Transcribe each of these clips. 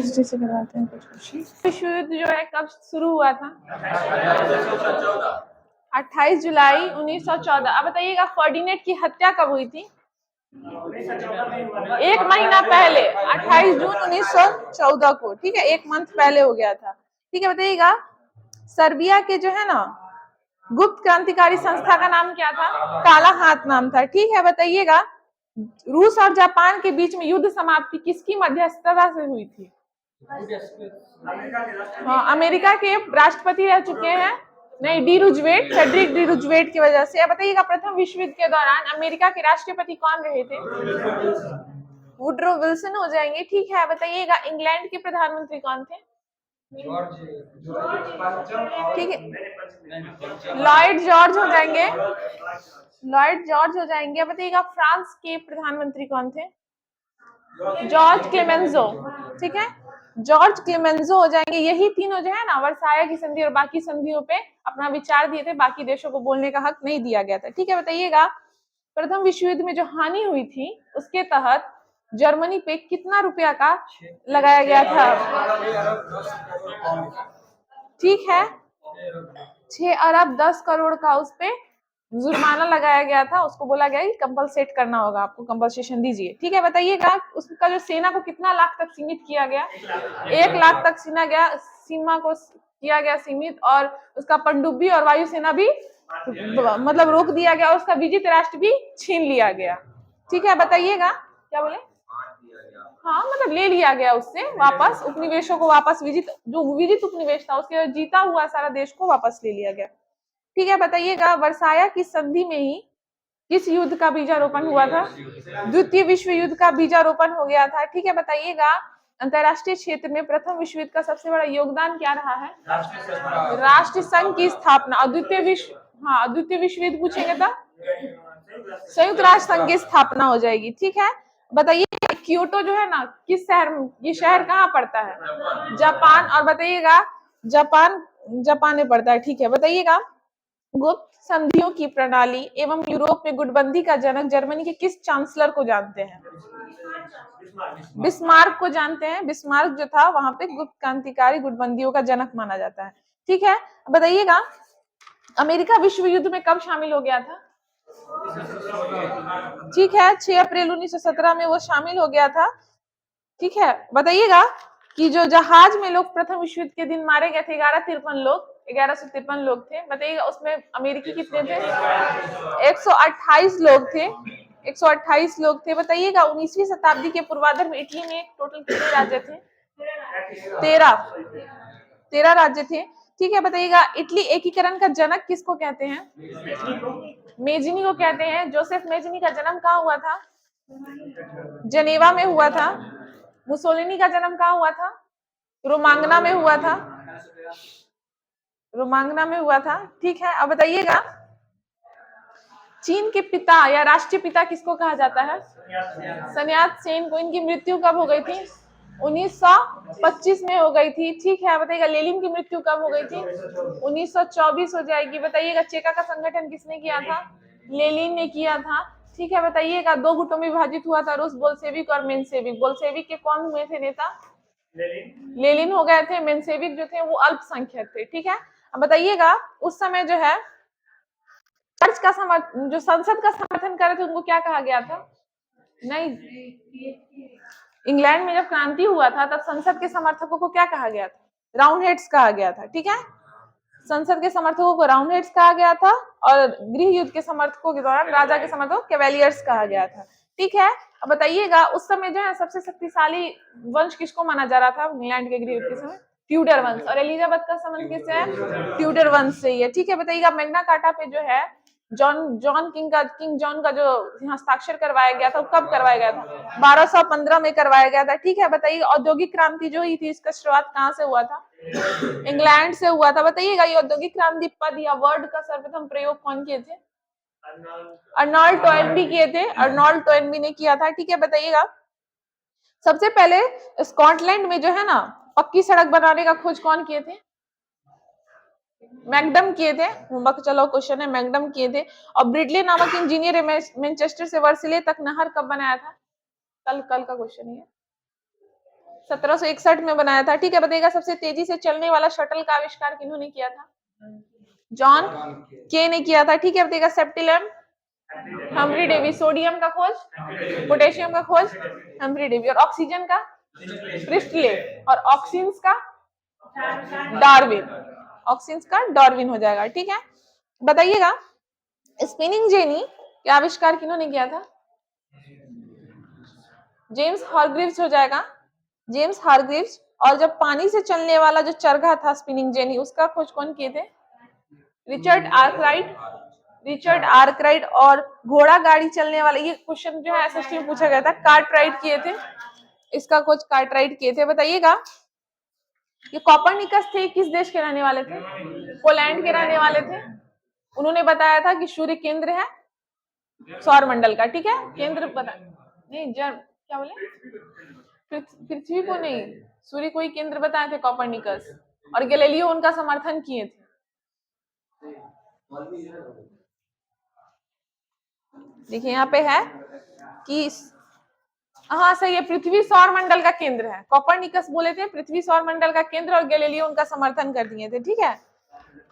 History से करवाते हैं कुछ क्वेश्चन। विश्व युद्ध जो है कब शुरू हुआ था? 28 जुलाई 1914। अब बताइएगा फर्डिनेंड की हत्या कब हुई थी? 1 महीना पहले, 28 जून 1914 को। ठीक है, 1 मंथ पहले हो गया था। ठीक है, बताइएगा सर्बिया के जो है ना गुप्त क्रांतिकारी संस्था का नाम क्या था? काला हाथ नाम था। ठीक है, बताइएगा रूस और जापान के बीच में युद्ध समाप्ति किसकी मध्यस्थता से हुई थी? हाँ, अमेरिका के राष्ट्रपति रह चुके हैं, नहीं, D Roosevelt, Frederick D Roosevelt की वजह से। अब बताइएगा प्रथम विश्व युद्ध के दौरान अमेरिका के राष्ट्रपति कौन रहे थे? वुडरो विल्सन हो जाएंगे। ठीक है, बताइएगा इंग्लैंड के प्रधानमंत्री कौन थे? ठीक है, लॉर्ड जॉर्ज हो जाएंगे, लॉर्ड जॉर्ज हो जाएंगे। बताइएगा फ्रांस के प्रधानमंत्री कौन थे? जॉर्ज क्लेमेंजो। ठीक है, जॉर्ज क्लेमेंजो हो जाएंगे। यही तीनों जो है ना वर्साया की संधि और बाकी संधियों पे अपना विचार दिए थे, बाकी देशों को बोलने का हक नहीं दिया गया था। ठीक है, बताइएगा प्रथम विश्व युद्ध में जो हानि हुई थी उसके तहत जर्मनी पे कितना रुपया का लगाया गया था? ठीक है, 6 अरब 10 करोड़ का उस पे जुर्माना लगाया गया था। उसको बोला गया कि कंपलसेट करना होगा, आपको कंपलसेशन दीजिए। ठीक है, बताइएगा उसका जो सेना को कितना लाख तक सीमित किया गया? 1 लाख तक सीमा को किया गया सीमित, और उसका पनडुब्बी और वायुसेना भी मतलब रोक दिया गया, और उसका विजित राष्ट्र भी छीन लिया गया। ठीक है, बताइएगा क्या बोले? हाँ, मतलब ले लिया गया उससे वापस, उपनिवेशों को वापस, जो विजित उपनिवेश था उसके जीता हुआ सारा देश को वापस ले लिया गया। ठीक है, बताइएगा वर्साया की संधि में ही किस युद्ध का बीजारोपण हुआ था? द्वितीय विश्व युद्ध का बीजारोपण हो गया था। ठीक है, बताइएगा अंतरराष्ट्रीय क्षेत्र में प्रथम विश्व युद्ध का सबसे बड़ा योगदान क्या रहा है? राष्ट्रीय संघ की स्थापना। और द्वितीय विश्व युद्ध पूछेंगे तो संयुक्त राष्ट्र संघ की स्थापना हो जाएगी। ठीक है, बताइए क्योटो जो है ना किस शहर, ये शहर कहाँ पड़ता है? जापान। और बताइएगा जापान में पड़ता है। ठीक है, बताइएगा गुप्त संधियों की प्रणाली एवं यूरोप में गुटबंदी का जनक जर्मनी के किस चांसलर को जानते हैं? बिस्मार्क को जानते हैं। बिस्मार्क जो था वहां पे गुप्त क्रांतिकारी गुटबंदियों का जनक माना जाता है। ठीक है, बताइएगा अमेरिका विश्व युद्ध में कब शामिल हो गया था? ठीक है, 6 अप्रैल 1917 में वो शामिल हो गया था। ठीक है, बताइएगा कि जो जहाज में लोग प्रथम विश्व युद्ध के दिन मारे गए थे 1153 लोग थे। बताइएगा उसमें अमेरिकी कितने थे? 128 लोग थे। 128 लोग थे। बताइएगा 19वीं शताब्दी के पूर्वार्ध में इटली में टोटल कितने राज्य थे? 13 राज्य थे। ठीक है, बताइएगा इटली एकीकरण का जनक किसको कहते हैं? मेजिनी को कहते हैं। जोसेफ मेजिनी का जन्म कहाँ हुआ था? जेनेवा में हुआ था। मुसोलिनी का जन्म कहाँ हुआ था? रोमांगना में हुआ था। रोमांगना में हुआ था। ठीक है, अब बताइएगा चीन के पिता या राष्ट्रीय पिता किसको कहा जाता है? सन्यात सेन को। इनकी मृत्यु कब हो गई थी? 1925 में हो गई थी। ठीक है, बताइएगा लेनिन की मृत्यु कब हो गई थी? 1924 हो जाएगी। बताइएगा चेका का संगठन किसने किया था? लेनिन ने किया था। ठीक है, बताइएगा 2 गुटों में विभाजित हुआ था रूस, बोल्शेविक और मेंशेविक। बोल्शेविक के कौन हुए थे नेता? लेनिन हो गए थे। मेंशेविक जो थे वो अल्पसंख्यक थे। ठीक है, अब बताइएगा उस समय जो है चर्च का जो संसद का समर्थन कर रहे थे उनको क्या कहा गया था? नहीं, इंग्लैंड में जब क्रांति हुआ था तब संसद के समर्थकों को क्या कहा गया था? राउंड हेड्स कहा गया था। ठीक है, संसद के समर्थकों को राउंड हेड्स कहा गया था, और गृह युद्ध के समर्थकों के दौरान राजा के समर्थकों को कैवेलियर्स कहा गया था। ठीक है, अब बताइएगा उस समय जो है सबसे शक्तिशाली वंश किसको माना जा रहा था इंग्लैंड के गृह युद्ध के समय? ट्यूडर वंश। और एलिजाबेथ का संबंध किससे है? ट्यूडर वंश से ही है। ठीक है, बताइएगा मैग्ना कार्टा पे जो है किंग जॉन का जो हस्ताक्षर करवाया गया था, कब करवाया गया था? 1215 में करवाया गया था। ठीक है, बताइए औद्योगिक क्रांति जो हुई थी इसका शुरुआत कहाँ से हुआ था? इंग्लैंड से हुआ था। बताइएगा ये औद्योगिक क्रांति पद या वर्ड का सर्वप्रथम प्रयोग कौन किए थे? अर्नोल्ड टोयनबी किए थे। अर्नोल्ड टोयनबी ने किया था। ठीक है, बताइएगा सबसे पहले स्कॉटलैंड में जो है ना पक्की सड़क बनाने का खोज कौन किए थे? मैकडम किए थे। होमवर्क चलो क्वेश्चन है, मैकडम किए थे। और ब्रिडले नामक इंजीनियर मैनचेस्टर से वर्सिले तक नहर कब बनाया था? कल का क्वेश्चन है। 1761 में बनाया था। ठीक है, बताइएगा सबसे तेजी से चलने वाला शटल का आविष्कार किन्होंने किया था? जॉन के ने किया था। ठीक है, बताइएगा सेप्टिलम हम्फ्री डेवी। सोडियम का खोज, पोटेशियम का खोज हम्फ्री डेवी। और ऑक्सीजन का प्रिस्टले। और ऑक्सीन्स का डार्विन। ऑक्सीन्स का डार्विन हो जाएगा। ठीक है, बताइएगा स्पिनिंग जेनी का आविष्कार किन्होंने किया था? जेम्स हारग्रीव्स हो जाएगा, जेम्स हारग्रीव्स। और जब पानी से चलने वाला जो चरखा था स्पिनिंग जेनी, उसका खोज कौन किए थे? Richard Arkwright. Richard Arkwright. और घोड़ा गाड़ी चलने वाला, ये क्वेश्चन जो है एसएसटी में पूछा गया था, कार्टराइट किए थे। इसका खोज कार्टराइट किए थे। बताइएगा ये कॉपरनिकस थे किस देश के रहने वाले थे? पोलैंड के रहने वाले थे। उन्होंने बताया था कि सूर्य केंद्र है सौर मंडल का। ठीक है, केंद्र बता नहीं क्या बोले? पृथ्वी को नहीं, सूर्य को ही केंद्र बताए थे कॉपरनिकस। और गैलीलियो उनका समर्थन किए थे। देखिए यहाँ पे है कि हाँ सही है, पृथ्वी सौर मंडल का केंद्र है। कॉपरनिकस बोले थे पृथ्वी सौर मंडल का केंद्र, और गैलीलियो उनका समर्थन कर दिए थे। ठीक है,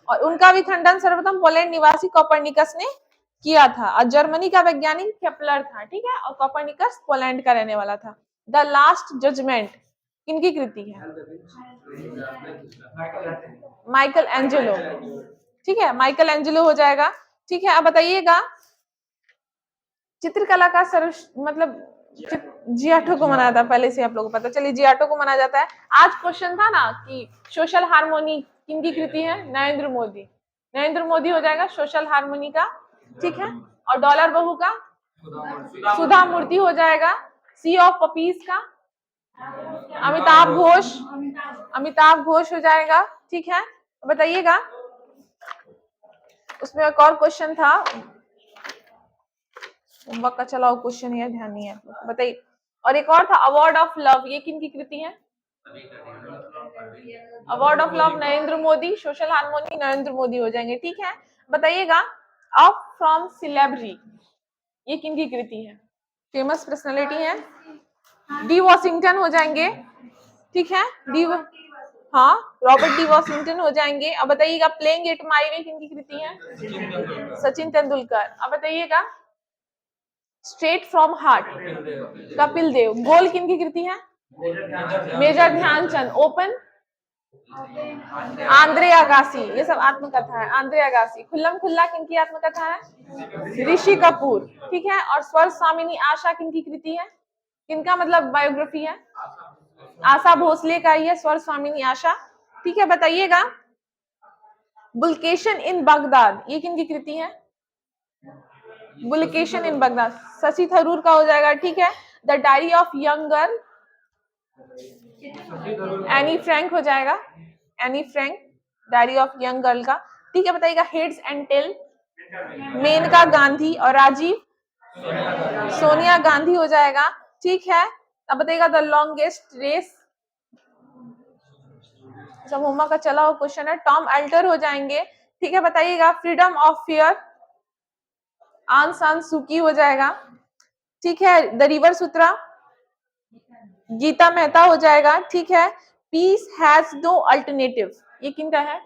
और उनका भी खंडन सर्वप्रथम पोलैंड निवासी कॉपरनिकस ने किया था। और जर्मनी का वैज्ञानिक केपलर था। ठीक है, और कॉपरनिकस पोलैंड का रहने वाला था। द लास्ट जजमेंट किनकी कृति है? Michael Angelo. ठीक है, माइकल एंजेलो हो जाएगा। ठीक है, अब बताइएगा चित्रकला का मतलब जियाटो को मनाया था, पहले से आप लोगों को पता। चलिए जियाटो को मनाया जाता है। आज क्वेश्चन था ना कि सोशल हार्मोनी किनकी कृति है? नरेंद्र मोदी। नरेंद्र मोदी हो जाएगा सोशल हार्मोनी का। ठीक है, और डॉलर बहू का सुधा मूर्ति हो जाएगा। सी ऑफ पपीज का अमिताभ घोष। अमिताभ घोष हो जाएगा। ठीक है, बताइएगा उसमें एक और क्वेश्चन था, होमवर्क का चलाओ क्वेश्चन है, ध्यान नहीं है बताइए। और एक और था अवार्ड ऑफ लव, ये किनकी कृति है? Award of love Narendra Modi. Social harmony Narendra Modi हो जाएंगे। ठीक है, बताइएगा अप फ्रॉम सिलेब्री ये किनकी कृति है? फेमस पर्सनालिटी है, डी वॉशिंगटन हो जाएंगे। ठीक है, हाँ रॉबर्ट डी वॉशिंगटन हो जाएंगे। अब बताइएगा प्लेइंग इट माय वे किनकी कृति है? सचिन तेंदुलकर। अब बताइएगा straight from heart Kapil Dev. Goal किनकी कृति है? Major Dhyanchand. Open Andre Agassi. ये सब आत्मकथा है, आंद्रे अगासी। खुल्लम खुल्ला किनकी आत्मकथा है? ऋषि कपूर। ठीक है, और स्वर स्वामिनी आशा किनकी कृति है? किनका मतलब बायोग्राफी है? आशा भोसले का ये स्वर स्वामिनी आशा। ठीक है, बताइएगा बुल्केशन इन बगदाद ये किनकी कृति है? बुल्केशन इन बगदाद शशि थरूर का हो जाएगा। ठीक है, the diary of young girl Anne Frank हो जाएगा। Anne Frank, diary of young girl का। ठीक है, बताइएगा heads and tail Maneka Gandhi और राजीव सोनिया गांधी हो जाएगा। ठीक है, अब बताइएगा द लॉन्गेस्ट रेस, सब होमवर्क का चला हुआ क्वेश्चन है। टॉम अल्टर हो जाएंगे। ठीक है, बताइएगा फ्रीडम ऑफ फियर आन सान सुकी हो जाएगा। ठीक है, द रिवर सूत्रा गीता मेहता हो जाएगा। ठीक है, पीस हैज नो अल्टरनेटिव ये किनका है?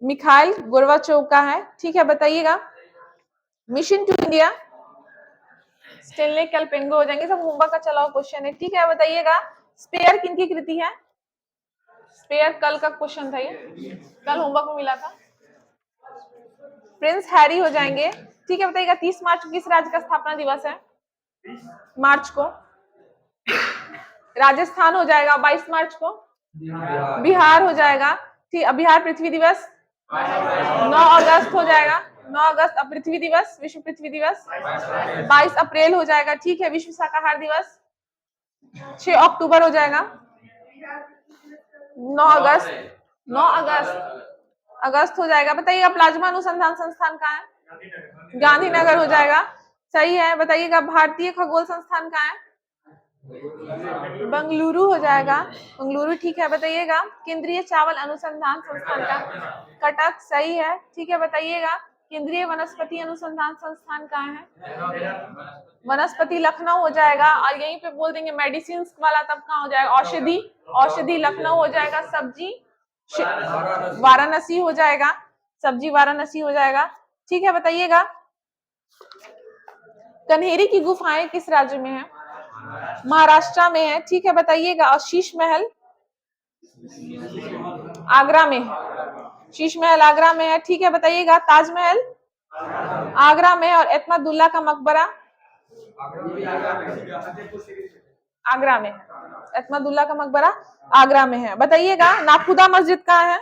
मिखाइल गोर्बाचोव का है। ठीक है, बताइएगा मिशन टू इंडिया स्टेनले कैलपेंगो हो जाएंगे। सब होमवर्क का चला हुआ क्वेश्चन है। ठीक है, बताइएगा स्पेयर किनकी कृति है? स्पेयर कल का क्वेश्चन था, ये कल होमवर्क में मिला था। प्रिंस हैरी हो जाएंगे। ठीक है, बताइएगा 30 मार्च को किस राज्य का स्थापना दिवस है? मार्च को राजस्थान हो जाएगा। 22 मार्च को बिहार हो जाएगा। ठीक, बिहार पृथ्वी दिवस 9 अगस्त हो जाएगा। 9 अगस्त पृथ्वी दिवस, विश्व पृथ्वी दिवस 22 अप्रैल हो जाएगा। ठीक है, विश्व शाकाहार दिवस 6 अक्टूबर हो जाएगा। 9 अगस्त हो जाएगा। बताइएगा प्लाज्मा अनुसंधान संस्थान कहाँ है? गांधीनगर हो जाएगा। सही है, बताइएगा भारतीय खगोल संस्थान कहाँ है? बंगलुरु हो जाएगा। बंगलुरु। ठीक है, बताइएगा केंद्रीय चावल अनुसंधान संस्थान का कटक। सही है। ठीक है, बताइएगा केंद्रीय वनस्पति अनुसंधान संस्थान कहाँ है? वनस्पति लखनऊ हो जाएगा। और यहीं पे बोल देंगे मेडिसिन वाला तब कहाँ हो जाएगा? औषधि, औषधि लखनऊ हो जाएगा। सब्जी वाराणसी हो जाएगा, सब्जी वाराणसी हो जाएगा। ठीक है, बताइएगा कन्हेरी की गुफाएं किस राज्य में है? महाराष्ट्र में है। ठीक है, बताइएगा। और शीश महल आगरा में है। शीश महल आगरा में है। ठीक है, बताइएगा ताजमहल आगरा में है। और एतमादुल्ला का मकबरा आगरा में है। एतमादुल्ला का मकबरा आगरा में है। बताइएगा नाखुदा मस्जिद कहाँ है?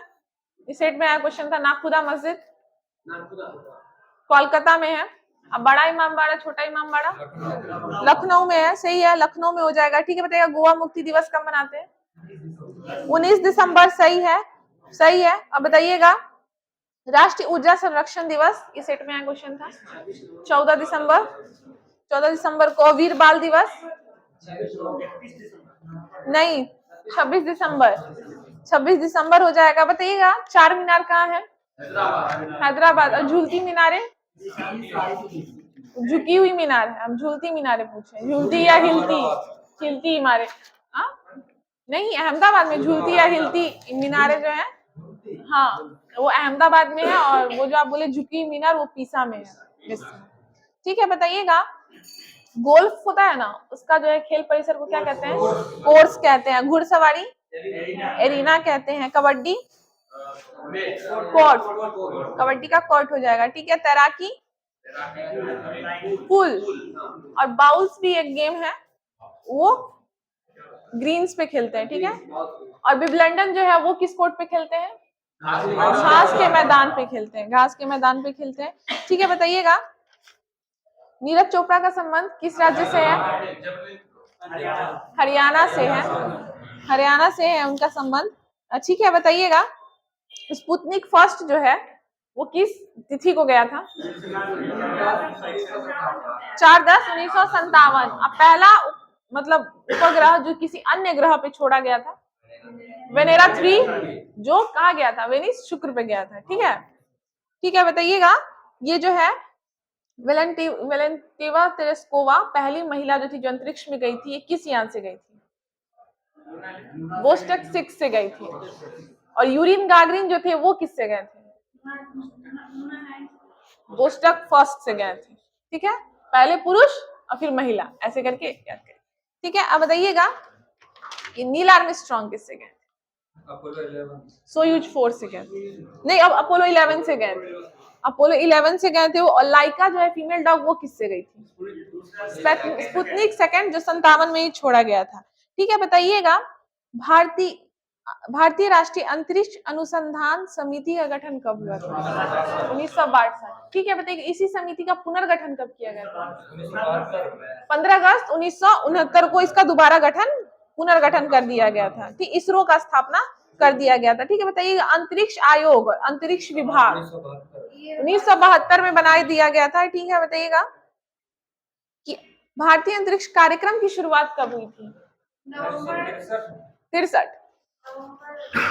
इस सेट में आया क्वेश्चन था, नाखुदा मस्जिद कोलकाता में है। अब बड़ा इमामबाड़ा छोटा इमामबाड़ा लखनऊ में है। सही है, लखनऊ में हो जाएगा। ठीक है, बताइएगा गोवा मुक्ति दिवस कब मनाते हैं? 19 दिसंबर। सही है, सही है। अब बताइएगा राष्ट्रीय ऊर्जा संरक्षण दिवस, इस सेट में आया क्वेश्चन था, 14 दिसंबर। 14 दिसंबर को। वीर बाल दिवस नहीं, 26 दिसंबर। 26 दिसंबर हो जाएगा। बताइएगा चार मीनार कहाँ है? हैदराबाद। और झूलती मीनारें? झुकी हुई मीनार है। हम झूलती मीनारें पूछे, झूलती या हिलती? हिलती इमारत। नहीं, अहमदाबाद में झूलती या हिलती मीनारें जो है, हाँ वो अहमदाबाद में है। और वो जो आप बोले झुकी मीनार वो पीसा में है। ठीक है, बताइएगा गोल्फ होता है ना, उसका जो है खेल परिसर को क्या कहते हैं? कोर्स कहते हैं। घुड़सवारी एरिना कहते हैं। कबड्डी कोर्ट, कबड्डी का कोर्ट हो जाएगा। ठीक है, तैराकी पूल। और बाउल्स भी एक गेम है, वो ग्रीन्स पे खेलते हैं। ठीक है, और विबलंडन जो है वो किस कोर्ट पे खेलते हैं? घास के मैदान पे खेलते हैं। घास के मैदान पे खेलते हैं। ठीक है, बताइएगा नीरज चोपड़ा का संबंध किस राज्य से है? हरियाणा से है। हरियाणा से है उनका संबंध। ठीक है, बताइएगा स्पुतनिक फर्स्ट जो है वो किस तिथि को गया था? 4/10/1957। अब पहला मतलब उपग्रह जो किसी अन्य ग्रह पे छोड़ा गया था, वेनेरा 3, जो कहा गया था? वेनिस, शुक्र पे गया था। ठीक है, ठीक है, बताइएगा ये जो है वेलेंटिवा तेरेस्कोवा पहली महिला जो थी जो अंतरिक्ष में गई थी, ये किस यान से गई थी? वोस्टक 6 से गई थी। और यूरिन गागरिन जो थे वो किससे गए थे? वोस्टक फर्स्ट से गए थे। ठीक है, पहले पुरुष और फिर महिला, ऐसे करके याद करें। ठीक है, अब बताइएगा ये नील आर्मस्ट्रांग किससे गए थे? सोयूज 4 से गए थे। नहीं, अब अपोलो 11 से गए थे। अपोलो 11 से गए थे वो। और लाइका जो है फीमेल डॉग वो किससे गई थी? स्पुतनिक सेकंड जो 57 में ही छोड़ा गया था। ठीक है, बताइएगा भारतीय राष्ट्रीय अंतरिक्ष अनुसंधान समिति का गठन कब हुआ था? 1962। ठीक है, बताइए इसी समिति का पुनर्गठन कब किया गया था? 15 अगस्त 1969 को इसका दोबारा गठन पुनर्गठन कर दिया गया था। ठीक, इसरो का स्थापना कर दिया गया था। ठीक है, बताइएगा अंतरिक्ष आयोग, अंतरिक्ष विभाग 1972 में बना दिया गया था। ठीक है, बताइएगा कि भारतीय अंतरिक्ष कार्यक्रम की शुरुआत कब हुई थी? 63।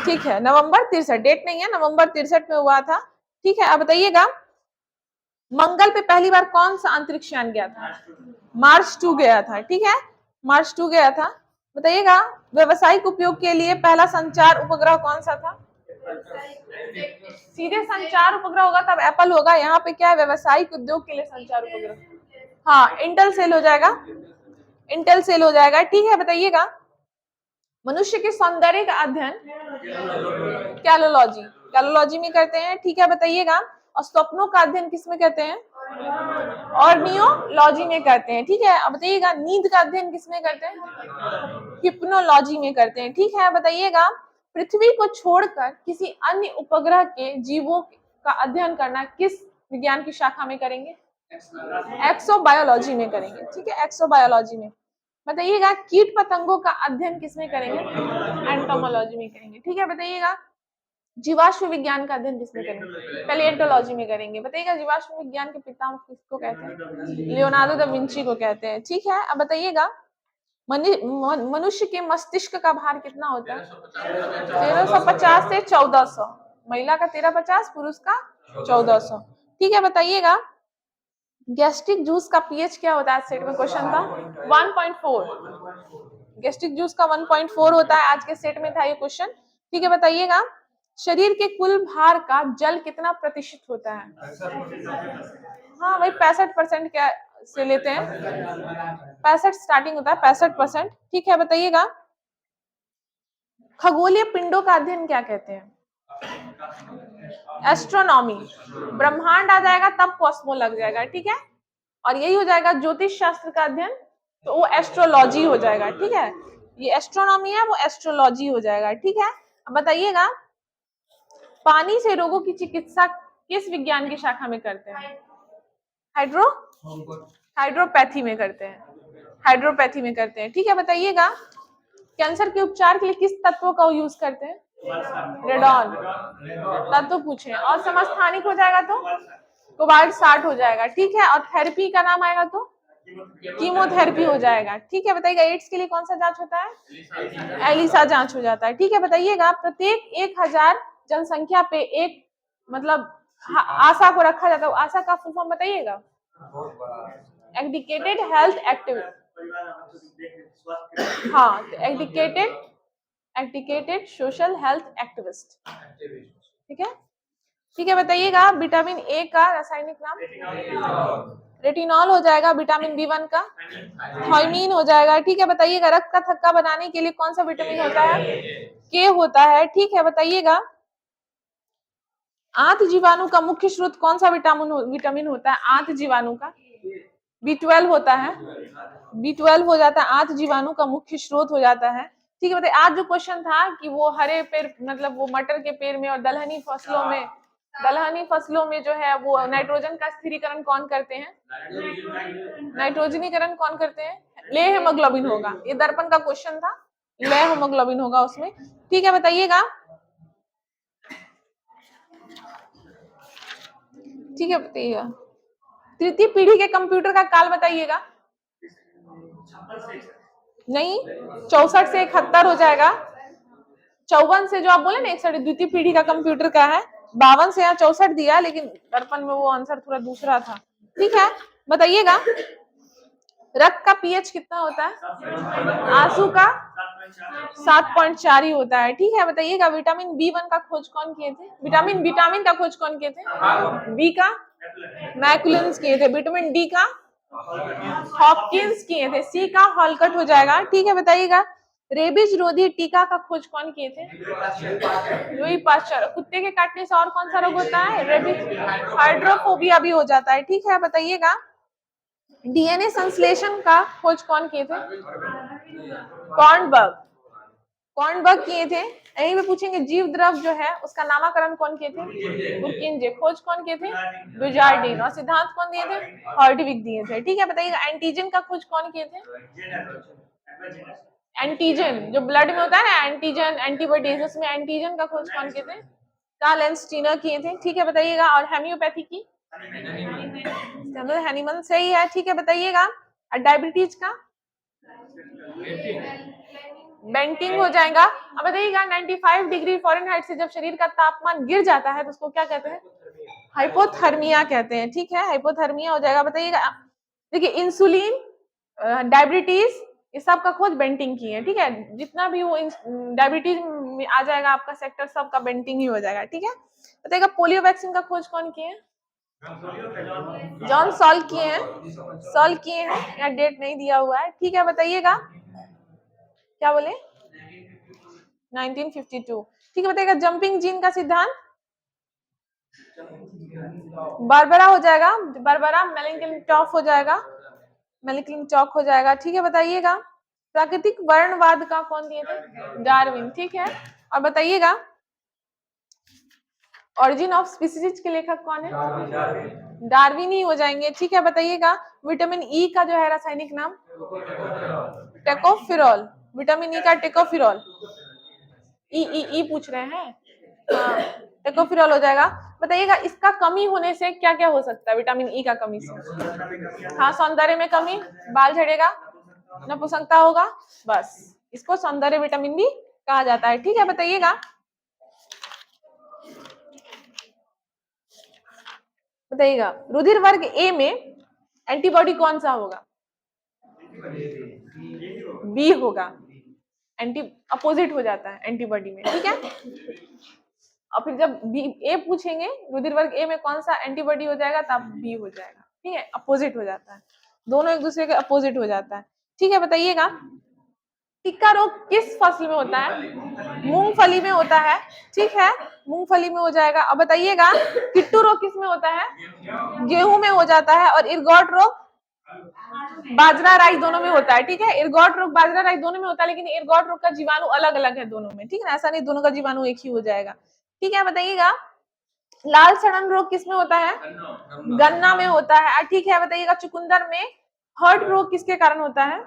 ठीक है, नवंबर 63, डेट नहीं है, नवंबर 63 में हुआ था। ठीक है, अब बताइएगा मंगल पे पहली बार कौन सा अंतरिक्ष यान गया था? मार्स 2 गया था। ठीक है, मार्स 2 गया था। बताइएगा व्यवसायिक उपयोग के लिए पहला संचार उपग्रह कौन सा था? सीधे संचार उपग्रह होगा तब एप्पल होगा। यहाँ पे क्या है? व्यवसायिक उद्योग के लिए संचार उपग्रह। हाँ, इंटेल सेल हो जाएगा, इंटेल सेल हो जाएगा। ठीक है, बताइएगा मनुष्य के सौंदर्य का अध्ययन कैलोलॉजी, कैलोलॉजी में करते हैं। ठीक है, बताइएगा और स्वप्नों का अध्ययन किस में करते हैं? ऑर्नियोलॉजी में करते हैं। ठीक है, अब बताइएगा नींद का अध्ययन किस में करते हैं? हिप्नोलॉजी में करते हैं। ठीक है, बताइएगा पृथ्वी को छोड़कर किसी अन्य उपग्रह के जीवों का अध्ययन करना किस विज्ञान की शाखा में करेंगे? एक्सोबायोलॉजी में करेंगे। ठीक है, एक्सोबायोलॉजी में। बताइएगा कीट पतंगों का अध्ययन किसमें करेंगे? एंटोमोलॉजी में करेंगे। ठीक है, बताइएगा जीवाश्म विज्ञान का अध्ययन किसमें करेंगे? पैलियोंटोलॉजी में करेंगे। बताइएगा जीवाश्म विज्ञान के पिता किसको कहते हैं? लियोनार्डो दा विंची को कहते हैं। ठीक है, अब बताइएगा मनुष्य के मस्तिष्क का भार कितना होता है? 1350 से 1400। महिला का 1350, पुरुष का 1400। ठीक है, बताइएगा गैस्ट्रिक जूस का पीएच क्या होता है? सेट में क्वेश्चन था 1.4। गैस्ट्रिक जूस का 1.4 होता है, आज के सेट में था ये क्वेश्चन। ठीक है, बताइएगा शरीर के कुल भार का जल कितना प्रतिशत होता है? हाँ भाई 65% क्या से लेते हैं, 65 स्टार्टिंग होता है, 65%। ठीक है, बताइएगा खगोलीय पिंडों का अध्ययन क्या कहते हैं? एस्ट्रोनॉमी। ब्रह्मांड आ जाएगा तब कॉस्मो लग जाएगा, ठीक है, और यही हो जाएगा ज्योतिष शास्त्र का अध्ययन, तो वो एस्ट्रोलॉजी हो जाएगा। ठीक है, ये एस्ट्रोनॉमी है, वो एस्ट्रोलॉजी हो जाएगा। ठीक है, अब बताइएगा पानी से रोगों की चिकित्सा किस विज्ञान की शाखा में करते हैं? हाइड्रोपैथी में करते हैं, हाइड्रोपैथी में करते हैं। ठीक है, बताइएगा कैंसर के उपचार के लिए किस तत्वों का यूज करते हैं? रेडॉन तत्व पूछे, और समस्थानिक हो जाएगा तो कोबाल्ट 60 हो जाएगा। ठीक है, और थेरेपी का नाम आएगा तो कीमोथेरेपी हो जाएगा। ठीक है, बताइएगा एड्स के लिए कौन सा जांच होता है? एलिसा जांच हो जाता है। ठीक है, बताइएगा प्रत्येक 1000 जनसंख्या पे एक मतलब आशा को रखा जाता है, आशा का फुल फॉर्म बताइएगा? एडिकेटेड हेल्थ एक्टिव, हाँ एडिकेटेड सोशल हेल्थ एक्टिविस्ट। ठीक है, ठीक है, बताइएगा विटामिन ए का रासायनिक नाम? रेटिनॉल हो जाएगा। विटामिन बी1 का थायमीन हो जाएगा। ठीक है, बताइएगा रक्त का थक्का बनाने के लिए कौन सा विटामिन होता है? के होता है। ठीक है, बताइएगा आंत जीवाणु का मुख्य स्रोत कौन सा विटामिन होता है? आंत जीवाणु का B12 होता है, B12 हो जाता है, आंत जीवाणु का मुख्य स्रोत हो जाता है। ठीक है, बताइए आज जो क्वेश्चन था कि वो हरे पेड़ मतलब वो मटर के पेड़ में और दलहनी फसलों में जो है वो नाइट्रोजन का स्थिरीकरण कौन करते हैं? नाइट्रोजनीकरण कौन करते हैं? ले हेमोग्लोबिन होगा, ये दर्पण का क्वेश्चन था, ले हेमोग्लोबिन होगा उसमें। ठीक है, बताइएगा ठीक है, बताइएगा तृतीय पीढ़ी के कंप्यूटर का काल बताइएगा। नहीं 64 से 71 हो जाएगा। 54 से जो आप बोले ना 61 द्वितीय पीढ़ी का कंप्यूटर का है, 52 से यहाँ 64 दिया, लेकिन दर्पण में वो आंसर थोड़ा दूसरा था। ठीक है, बताइएगा रक्त का पीएच कितना होता है? आंसू का 7.4 ही होता है। ठीक है, बताइएगा विटामिन B1 का खोज कौन किए थे? विटामिन का खोज कौन किए थे? बी का मैकुलेंस किए थे। विटामिन डी का हॉपकिंस किए थे। सी का हॉलकट हो जाएगा। ठीक है, बताइएगा रेबीज रोधी टीका का खोज कौन किए थे? Louis Pasteur. कुत्ते के काटने से और कौन सा रोग होता है? रेबीज। हाइड्रोफोबिया भी हो जाता है। ठीक है, बताइएगा डीएनए संश्लेषण का खोज कौन किए थे? कॉर्नबर्ग किए थे। यहीं पे पूछेंगे जीव द्रव जो है उसका नामकरण कौन किए थे? बुर्किंजे। खोज कौन किए थे? डुजार्डिन। और सिद्धांत कौन दिए थे? हॉर्डविक दिए थे। ठीक है, बताइएगा एंटीजन का खोज कौन किए थे? एंटीजन जो ब्लड में होता है ना, एंटीजन एंटीबॉडीज, उसमें एंटीजन का खोज कौन किए थे? कार्ल एन स्टीनर किए थे। ठीक है, बताइएगा और हेम्योपैथी की हैनिमन सही है। ठीक है, बताइएगा डायबिटीज का बेंटिंग हो जाएगा। अब बताइएगा 95 डिग्री फ़ारेनहाइट से जब शरीर का तापमान गिर जाता है तो उसको क्या कहते हैं? हाइपोथर्मिया कहते हैं। ठीक है, हाइपोथर्मिया हो जाएगा। बताइएगा देखिए इंसुलिन डायबिटीज ये सब का खोज बेंटिंग की है। ठीक है, जितना भी वो डायबिटीज में आ जाएगा आपका सेक्टर, सब का बेंटिंग ही हो जाएगा। ठीक है, बताइएगा पोलियो वैक्सीन का खोज कौन किए हैं? जॉन सॉल्व किए हैं, यहाँ डेट नहीं दिया हुआ है। ठीक है, बताइएगा क्या बोले? 1952। ठीक है, बताइएगा जंपिंग जीन का सिद्धांत? बारबरा हो जाएगा, बारबरा मेलिंकटॉफ हो जाएगा, मेलिंकटॉफ हो जाएगा। ठीक है, बताइएगा प्राकृतिक वर्णवाद का कौन दिए थे? डार्विन। ठीक है, और बताइएगा ऑरिजिन ऑफ स्पीसीज के लेखक कौन है? डार्विन ही हो जाएंगे। ठीक है, बताइएगा विटामिन ई का जो है रासायनिक नाम? टेकोफिरॉल। विटामिन ई का टेकोफिरॉल, ई पूछ रहे हैं, हाँ टेकोफिरॉल हो जाएगा। बताइएगा इसका कमी होने से क्या क्या हो सकता है? विटामिन ई का कमी से हाँ सौंदर्य में कमी, बाल झड़ेगा, नपुंसकता होगा, बस इसको सौंदर्य विटामिन बी कहा जाता है। ठीक है, बताइएगा बताइएगा रुधिर वर्ग ए में एंटीबॉडी कौन सा होगा? बी होगा, एंटी अपोजिट हो जाता है एंटीबॉडी में, ठीक है। और फिर जब बी ए पूछेंगे रुधिर वर्ग ए में कौन सा एंटीबॉडी हो जाएगा तब बी हो जाएगा, ठीक है, अपोजिट हो जाता है, दोनों एक दूसरे के अपोजिट हो जाता है, ठीक है। बताइएगा टिक्का रोग किस फसल में होता है? मूंगफली में होता है, ठीक है, मूंगफली में हो जाएगा। अब बताइएगा किट्टू रोग किस में होता है? गेहूं में हो जाता है। और इरगॉट रोग बाजरा राई दोनों में होता है, ठीक है। इरगॉट रोग बाजरा राई दोनों में होता है, लेकिन इरगॉट रोग का जीवाणु अलग अलग है दोनों में, ठीक है ना, ऐसा नहीं दोनों का जीवाणु एक ही हो जाएगा, ठीक है। बताइएगा लाल सड़न रोग किस में होता है? गन्ना में होता है, ठीक है। बताइएगा चुकंदर में हर्ट रोग किसके कारण होता है?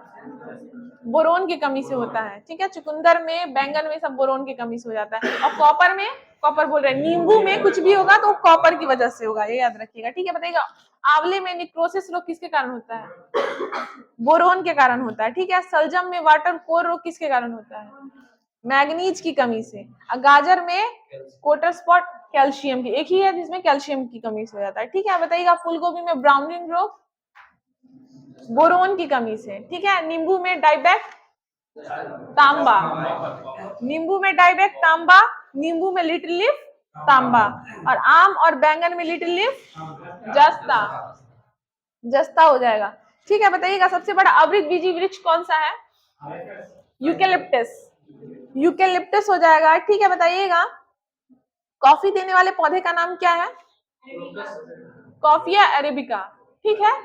बोरोन की कमी से होता है, ठीक है। चुकंदर में, बैंगन में सब बोरोन की कमी से हो जाता है। और कॉपर में, कॉपर बोल रहे हैं, नींबू में कुछ भी होगा तो कॉपर की वजह से होगा, ये याद रखिएगा, ठीक है। बताइएगा आंवले में निक्रोसिस रोग किसके कारण होता है? बोरोन के कारण होता है, ठीक है। सलजम में वाटर कोर रोग किसके कारण होता है? मैग्नीज की कमी से। गाजर में कोटर स्पॉट कैल्शियम की, एक ही है जिसमें कैल्शियम की कमी से हो जाता है, ठीक है। बताइएगा फूलगोभी में ब्राउनिंग रोग बोरोन की कमी से, ठीक है। नींबू में डाइबैक तांबा, नींबू में डाइबैक तांबा, नींबू में लिटिल लीफ तांबा, और आम और बैंगन में लिटिल लीफ जस्ता, जस्ता हो जाएगा, ठीक है। बताइएगा सबसे बड़ा आवृतबीजी वृक्ष कौन सा है? यूकेलिप्टस, यूकेलिप्टस हो जाएगा, ठीक है। बताइएगा कॉफी देने वाले पौधे का नाम क्या है? कॉफिया अरेबिका, ठीक है,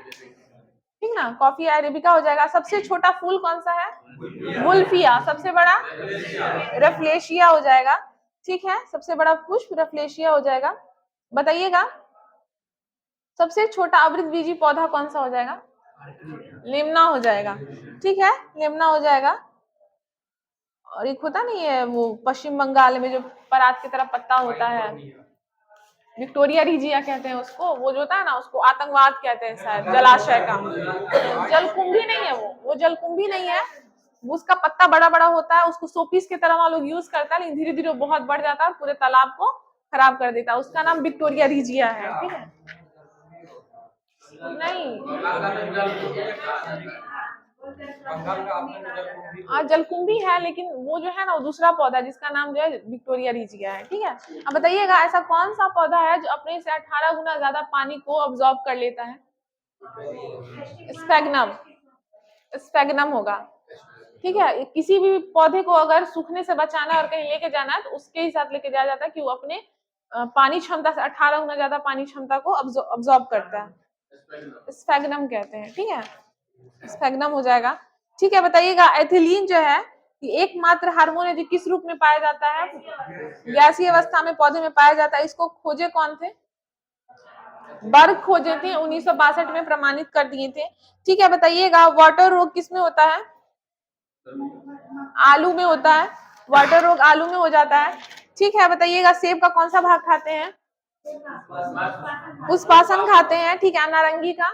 ठीक ना, कॉफिया अरेबिका हो जाएगा। सबसे छोटा फूल कौन सा है? वुल्फिया। सबसे बड़ा रफलेशिया हो जाएगा, ठीक है, सबसे बड़ा पुष्प रफलेशिया हो जाएगा। बताइएगा सबसे छोटा आवृतबीजी पौधा कौन सा हो जाएगा? लेमना हो जाएगा, ठीक है, लेमना हो जाएगा। और एक होता नहीं है वो पश्चिम बंगाल में जो परात की तरह पत्ता होता है, विक्टोरिया रिजिया कहते हैं उसको, वो जो होता है ना उसको आतंकवाद कहते हैं शायद, जलाशय का। जलकुंभी नहीं है वो जलकुंभी नहीं है, उसका पत्ता बड़ा बड़ा होता है, उसको शोपीस की तरह लोग यूज करता है, लेकिन धीरे धीरे बहुत बढ़ जाता है और पूरे तालाब को खराब कर देता है। उसका नाम विक्टोरिया रिजिया है, ठीक है। नहीं जलकुंभी है, लेकिन वो जो है ना वो दूसरा पौधा जिसका नाम जो है विक्टोरिया रिजिया है, ठीक है। अब बताइएगा ऐसा कौन सा पौधा है जो अपने से 18 गुना ज्यादा पानी को अब्सॉर्ब कर लेता है? स्पैग्नम, स्पैग्नम होगा, ठीक है। किसी भी पौधे को अगर सूखने से बचाना है और कहीं लेके जाना है तो उसके ही साथ लेके जाया जाता है कि वो अपने पानी क्षमता से 18 गुना ज्यादा पानी क्षमता को अब्सॉर्ब करता है, स्पैग्नम कहते हैं, ठीक है, स्पैग्नम हो जाएगा, ठीक है। बताइएगा एथिलीन जो है ये एकमात्र हार्मोन है जो किस रूप में पाया जाता है? गैसीय अवस्था में पौधे में पाया जाता है। इसको खोजे कौन थे? बर्ग खोजे थे, 1962 में प्रमाणित कर दिए थे, ठीक है। बताइएगा वाटर रोग किस में होता है? आलू में होता है, वाटर रोग आलू में हो जाता है, ठीक है। बताइएगा सेब का कौन सा भाग खाते हैं? पुष्पासन खाते हैं, ठीक है। नारंगी का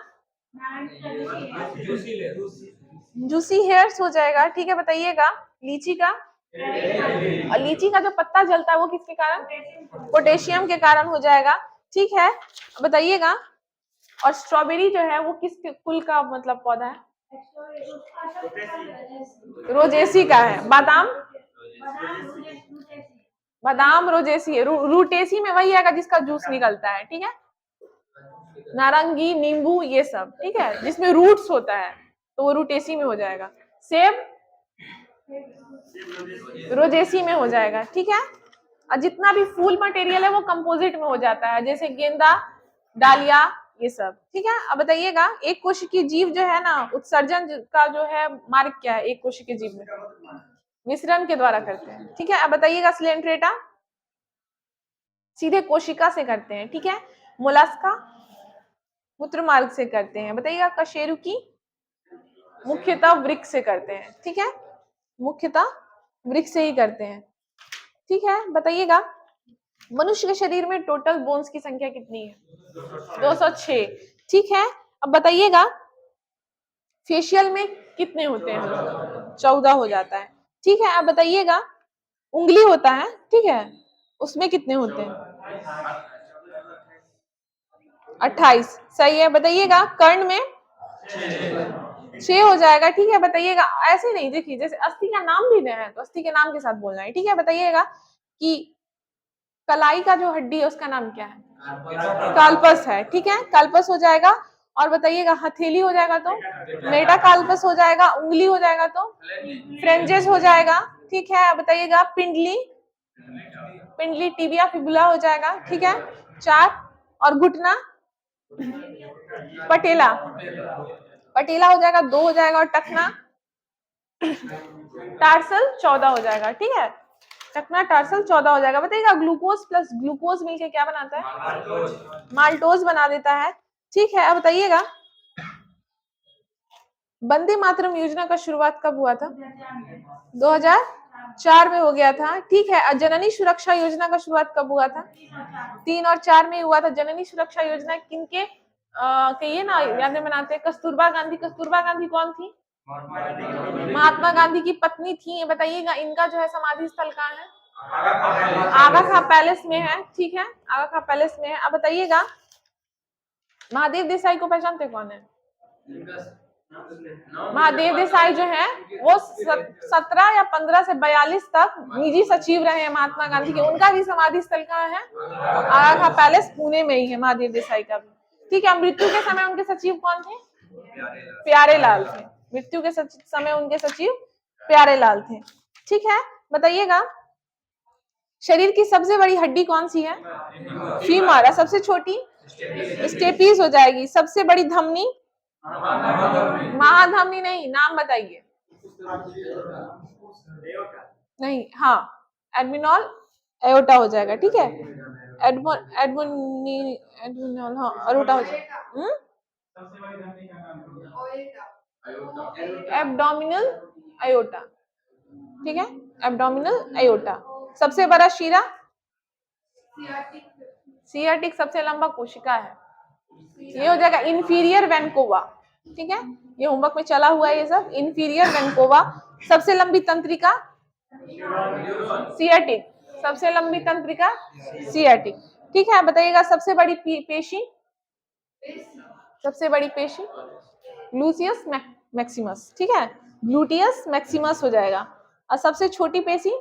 जूसी हेयर्स हो जाएगा, ठीक है। बताइएगा लीची का, और लीची का जो पत्ता जलता है वो किसके कारण? पोटेशियम के कारण हो जाएगा, ठीक है। बताइएगा और स्ट्रॉबेरी जो है वो किस कुल का मतलब पौधा है? रोजेसी का है। बादाम, बादाम रोजेसी है, रूटेसी में वही आएगा जिसका जूस निकलता है, ठीक है। नारंगी, नींबू, ये सब, ठीक है, जिसमें रूट्स होता है तो वो रूटेसी में हो जाएगा। सेब रोजेसी में हो जाएगा, ठीक है। और जितना भी फूल मटेरियल है वो कंपोजिट में हो जाता है, जैसे गेंदा, डालिया, ये सब, ठीक है। अब बताइएगा एक कोशिकीय जीव जो है ना उत्सर्जन का जो है मार्ग क्या है? एक कोशिकीय जीव में मिश्रण के द्वारा करते हैं, ठीक है। अब बताइएगा स्लेंट्रेटा सीधे कोशिका से करते हैं, ठीक है। मोलस्का मूत्र मार्ग से करते हैं। बताइएगा कशेरुकी मुख्यतः वृक्क से करते हैं, ठीक है, मुख्यतः वृक्क से ही करते हैं, ठीक है। बताइएगा मनुष्य के शरीर में टोटल बोन्स की संख्या कितनी है? 206, ठीक है। अब बताइएगा फेशियल में कितने होते हैं? 14 हो जाता है, ठीक है। अब बताइएगा उंगली होता है, ठीक है, उसमें कितने होते हैं? 28 सही है। बताइएगा कर्ण में 6 हो जाएगा। ठीक है, बताइएगा ऐसे नहीं, देखिए जैसे अस्थि का नाम भी देना है तो अस्थि के नाम के साथ बोलना है। ठीक है, बताइएगा कि कलाई का जो हड्डी है उसका नाम क्या है? काल्पस है। ठीक है, काल्पस हो जाएगा। और बताइएगा हथेली हो जाएगा तो मेटाकाल्पस हो जाएगा। उंगली हो जाएगा तो फ्रेंजेस हो जाएगा। ठीक है, बताइएगा पिंडली, पिंडली टिबिया फिबुला हो जाएगा। ठीक है, 4। और घुटना पटेला, पटेला हो जाएगा, 2 हो जाएगा। और टखना टार्सल 14 हो जाएगा। ठीक है, टखना टार्सल 14 हो जाएगा। बताइएगा ग्लूकोज प्लस ग्लूकोज मिलके क्या बनाता है? माल्टोज बना देता है। ठीक है, अब बताइएगा वंदे मातरम योजना का शुरुआत कब हुआ था? 2004 में हो गया था। ठीक है, जननी सुरक्षा योजना का शुरुआत कब हुआ था? 3 और 4 में हुआ था। जननी सुरक्षा योजना किनके कहिए ना यादें मनाते हैं? कस्तूरबा गांधी। कस्तूरबा गांधी कौन थी? महात्मा गांधी की पत्नी थी। बताइएगा इनका जो है समाधि स्थल कहाँ है? आगा खां पैलेस में है। ठीक है, आगा खां पैलेस में है। अब बताइएगा महादेव देसाई को पहचानते कौन है? महादेव देसाई जो है वो 17 या 15 से 42 तक निजी सचिव रहे हैं महात्मा गांधी के। उनका भी समाधि स्थल कहाँ है? आगा खां पैलेस पुणे में ही है महादेव देसाई का भी। ठीक है, मृत्यु के समय उनके सचिव कौन थे? प्यारेलाल थे। मृत्यु के समय उनके सचिव प्यारेलाल थे। ठीक है, बताइएगा शरीर की सबसे बड़ी हड्डी कौन सी है? फीमर। सबसे छोटी स्टेपीज हो जाएगी। सबसे बड़ी धमनी? महाधमनी नहीं, नाम बताइए। नहीं, हाँ एडमिनॉल एओर्टा हो जाएगा। ठीक है, एडमिनॉल हाँ एओर्टा हो जाएगा। Abdominal aorta. ठीक है, एब्डोमिनल एओर्टा। सबसे बड़ा शिरा? सियाटिक सबसे लंबा कोशिका है। ये हो जाएगा इंफीरियर वेनकोवा। ठीक है, ये होमवर्क में चला हुआ है ये सब। इंफीरियर वेनकोवा। सबसे लंबी तंत्रिका? सियाटिक। सबसे लंबी तंत्रिका सियाटिक। ठीक है, बताइएगा सबसे बड़ी पेशी? सबसे बड़ी पेशी लूसियस मैक्सिमस। ठीक है, ग्लूटियस मैक्सिमस हो जाएगा। और सबसे छोटी पेशी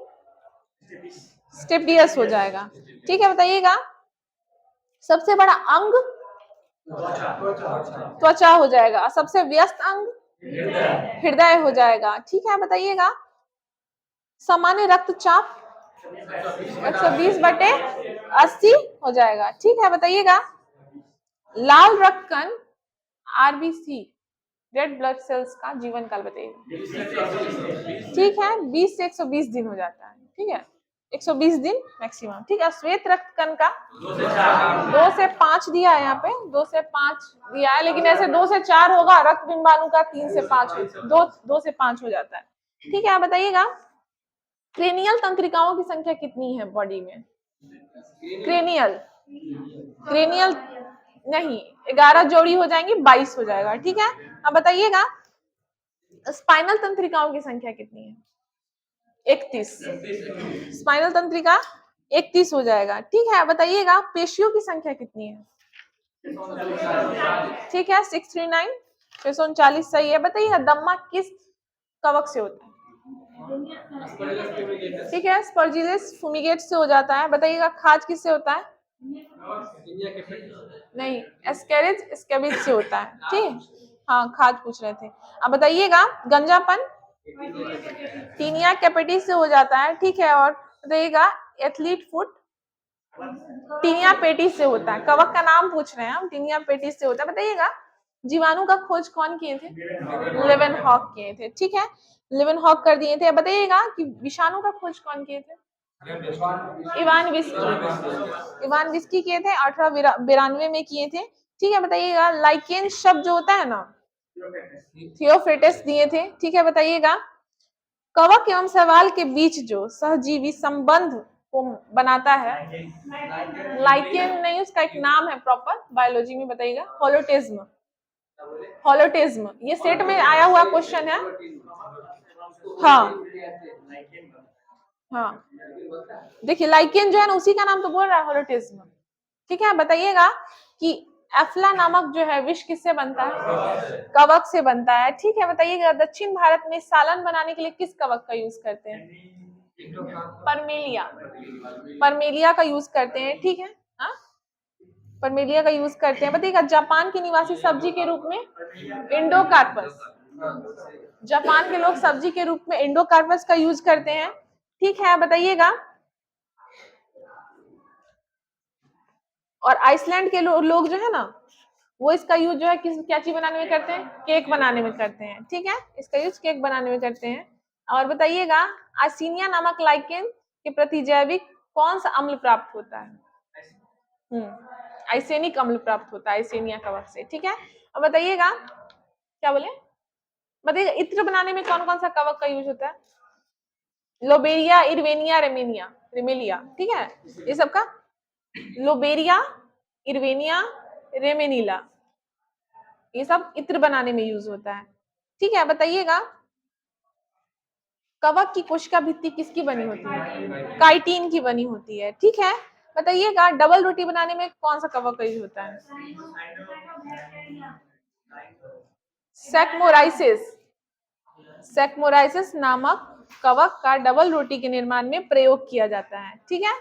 स्टेपियस हो जाएगा। ठीक है, बताइएगा सबसे बड़ा अंग? त्वचा हो जाएगा। सबसे व्यस्त अंग? हृदय हो जाएगा। ठीक है, बताइएगा सामान्य रक्तचाप? 120/80 हो जाएगा। ठीक है, बताइएगा लाल रक्त कण आरबीसी रेड ब्लड सेल्स का जीवन काल बताइएगा। ठीक है, 20 से 120 दिन हो जाता है। ठीक है, 120 दिन मैक्सिमम। ठीक है, श्वेत रक्त कण का 2 से 5 दिया है यहाँ पे, 2 से 5 दिया है, लेकिन ऐसे 2 से 4 होगा। रक्त बिंबाणु का 3 से 5 2 से 5 हो जाता है। ठीक है, आप बताइएगा क्रेनियल तंत्रिकाओं की संख्या कितनी है बॉडी में? क्रेनियल क्रेनियल नहीं, 11 जोड़ी हो जाएंगी, 22 हो जाएगा। ठीक है, अब बताइएगा स्पाइनल तंत्रिकाओं की संख्या कितनी है? 31। स्पाइनल तंत्रिका 31 हो जाएगा। ठीक है, बताइएगा पेशियों की संख्या कितनी है? ठीक है, 639 639 सही है। बताइएगा दम्मा किस कवक से होता है? ठीक है, स्पर्जिलस फुमिगेट से हो जाता है। बताइएगा खाज किससे होता है? नहीं, एस्केरिज स्कैबिज से होता है। ठीक, हाँ खाज पूछ रहे थे। अब बताइएगा गंजापन? टीनिया कैपिटिस से हो जाता है। ठीक है, और बताइएगा एथलीट फुट? टीनिया पेटिस से होता है। कवक का नाम पूछ रहे हैं हम, टीनिया पेटिस से होता है। बताइएगा जीवाणु का खोज कौन किए थे? लेवेनहॉक किए थे। ठीक है, लेवेनहॉक कर दिए थे। बताइएगा कि विषाणु का खोज कौन किए थे? Ivan whisky. इवान विस्की किए थे, 1892 में किए थे। ठीक है, बताइएगा लाइकेन शब्द जो होता है ना, थियोफ्रेटस दिए थे। ठीक है, बताइएगा कवक एवं शैवाल के बीच जो सहजीवी संबंध को बनाता है, लाइकेन नहीं, उसका एक नाम है प्रॉपर बायोलॉजी में, बताइएगा होलोटिज्म। होलोटिज्म ये सेट में आया हुआ क्वेश्चन है। हाँ हाँ, देखिए लाइकेन जो है ना उसी का नाम तो बोल रहा है होलोटिज्म। ठीक है, बताइएगा कि एफ्ला नामक जो है विष किससे बनता है? कवक से बनता है। ठीक है, बताइएगा दक्षिण भारत में सालन बनाने के लिए किस कवक का यूज करते हैं? परमेलिया। परमेलिया का यूज करते हैं। ठीक है, हाँ परमेलिया का यूज करते हैं। बताइएगा जापान की निवासी सब्जी के रूप में इंडोकार्पस। जापान के लोग सब्जी के रूप में इंडोकार्पस का यूज करते हैं। ठीक है, बताइएगा और आइसलैंड के लोग जो है ना वो इसका यूज जो है किस क्या चीज बनाने में करते हैं? केक बनाने में करते हैं। ठीक है, इसका यूज केक बनाने में करते हैं। और बताइएगा आसिनिया नामक लाइकेन के प्रति जैविक कौन सा अम्ल प्राप्त होता है? आइसेनिक अम्ल प्राप्त होता है आइसेनिया कवक से। ठीक है, अब बताइएगा क्या बोले, बताइएगा इत्र बनाने में कौन कौन सा कवक का यूज होता है? लोबेरिया, इरवेनिया, रेमेनिया, रेमेलिया। ठीक है, ये सबका लोबेरिया, इरवेनिया, रेमेनिला, ये सब इत्र बनाने में यूज होता है। ठीक है, बताइएगा कवक की कोशिका भित्ति किसकी बनी होती है? काइटिन की बनी होती है। ठीक है, बताइएगा डबल रोटी बनाने में कौन सा कवक का यूज होता है? सैकमोराइसिस। सैकमोराइसिस नामक कवक का डबल रोटी के निर्माण में प्रयोग किया जाता है। ठीक है,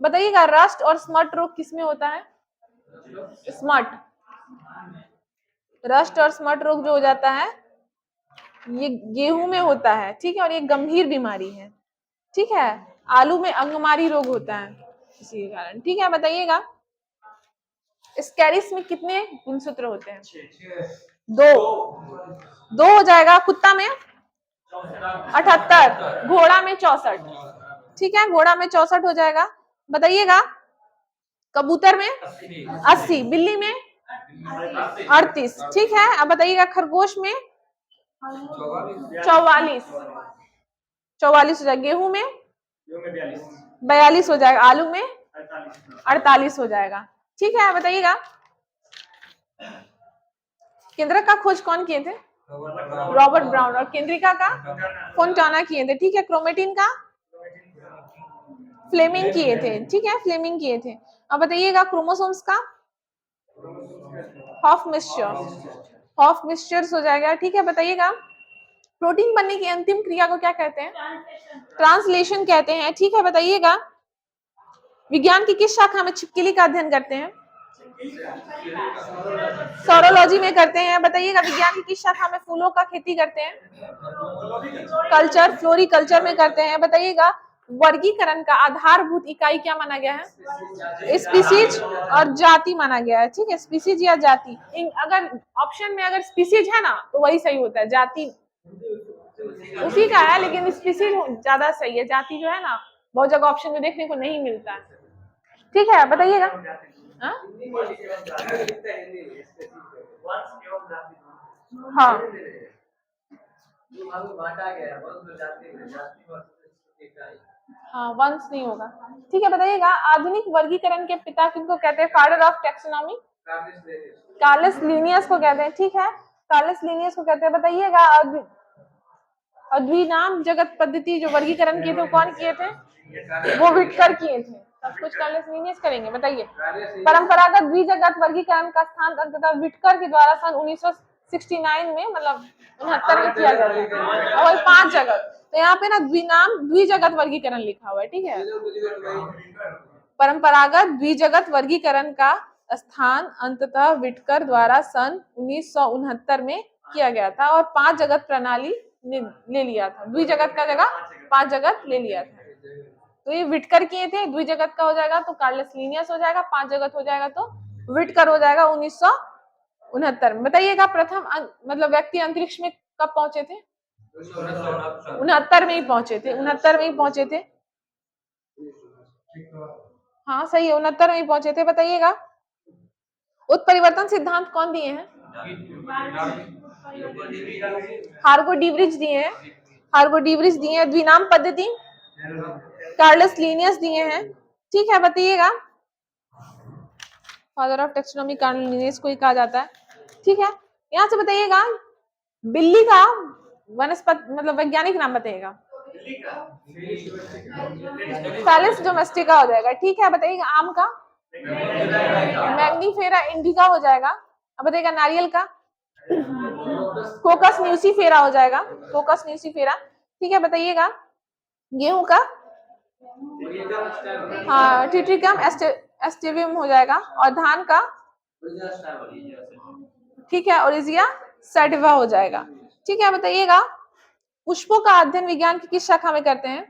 बताइएगा रस्ट और स्मट रोग किसमें होता है? स्मट, रस्ट और स्मट रोग जो हो जाता है ये गेहूं में होता है। ठीक है, और ये गंभीर बीमारी है। ठीक है, आलू में अंगमारी रोग होता है इसी कारण। ठीक है, बताइएगा स्कैरिस में कितने गुणसूत्र होते हैं? 2 हो जाएगा। कुत्ता में 78, घोड़ा में 64। ठीक है, घोड़ा में 64 हो जाएगा। बताइएगा कबूतर में 80, बिल्ली में 38। ठीक है, अब बताइएगा खरगोश में 44 हो जाएगा। गेहूं में 42 हो जाएगा। आलू में 48 हो जाएगा। ठीक है, बताइएगा केंद्रक का खोज कौन किए थे? Robert brown. और केंद्रिका का फोंटाना किए थे। ठीक है, क्रोमेटिन का फ्लेमिंग किए थे। ठीक है, फ्लेमिंग किए थे। अब बताइएगा क्रोमोसोम्स का हॉफमिस्चर्स हो जाएगा। ठीक है, बताइएगा प्रोटीन बनने की अंतिम क्रिया को क्या कहते हैं? ट्रांसलेशन कहते हैं। ठीक है, बताइएगा विज्ञान की किस शाखा में छिपकली का अध्ययन करते हैं? सौरोलॉजी में करते हैं। बताइएगा विज्ञान की किस शाखा में फूलों का खेती करते हैं? कल्चर, फ्लोरिकल्चर में करते हैं। बताइएगा वर्गीकरण का आधारभूत इकाई क्या माना गया है? स्पीसीज और जाति माना गया है। ठीक है, स्पीसीज या जाति। अगर ऑप्शन में अगर स्पीसीज है ना तो वही सही होता है, जाति उसी का है, लेकिन स्पीसीज ज्यादा सही है। जाति जो है ना बहुत जगह ऑप्शन में देखने को नहीं मिलता है। ठीक है, बताइएगा हाँ हाँ वंश नहीं होगा। ठीक है, बताइएगा आधुनिक वर्गीकरण के पिता किनको कहते हैं? Father of taxonomy Carolus Linnaeus को कहते हैं। ठीक है, कार्लस लिनियस को कहते हैं। बताइएगा द्विनाम जगत पद्धति जो वर्गीकरण किए थे वो कौन किए थे? वो विटकर किए थे। सब कुछ कार्लस लिनियस करेंगे। बताइए परंपरागत द्विजगत वर्गीकरण का स्थान अंततः विटकर के द्वारा सन 1969 में मतलब 69 में किया गया था। और 5 जगत तो यहाँ पे ना द्विनाम द्विजगत वर्गीकरण लिखा हुआ है। ठीक है, परंपरागत द्विजगत वर्गीकरण का स्थान अंततः विटकर द्वारा सन 1969 में किया गया था और 5 जगत प्रणाली ले लिया था। द्विजगत का जगह 5 जगत ले लिया था। तो ये विटकर किए थे। द्विजगत का हो जाएगा तो कार्लस लिनियस हो जाएगा। 5 जगत हो जाएगा तो विटकर हो जाएगा 1969 में। बताइएगा प्रथम मतलब व्यक्ति अंतरिक्ष में कब पहुंचे थे? 69 में ही पहुंचे थे। 69 में ही पहुंचे थे। हाँ सही है, 69 में ही पहुंचे थे। बताइएगा उत्परिवर्तन सिद्धांत कौन दिए हैं? हार्गो-डिवरिज दिए हैं। हार्गो-डिवरिज दिए हैं। द्विनाम पद्धति कार्लस लिनियस दिए हैं। ठीक है, बताइएगा father of taxonomy Carolus Linnaeus को ही कहा जाता है। ठीक है, यहाँ से बताइएगा बिल्ली का वनस्पति मतलब वैज्ञानिक नाम बताइएगा। फैलिस डोमेस्टिका हो जाएगा। ठीक है, बताइएगा आम का मैग्नीफेरा इंडिका हो जाएगा। अब बताइएगा नारियल का कोकस न्यूसीफेरा हो जाएगा, कोकस न्यूसीफेरा। ठीक है, बताइएगा गेहूं का हाँ टिट्रिकम एस्टिवियम हो जाएगा। और धान का ठीक है ओरिजिया सैटिवा हो जाएगा। ठीक है, बताइएगा पुष्पों का अध्ययन विज्ञान की किस शाखा में करते हैं?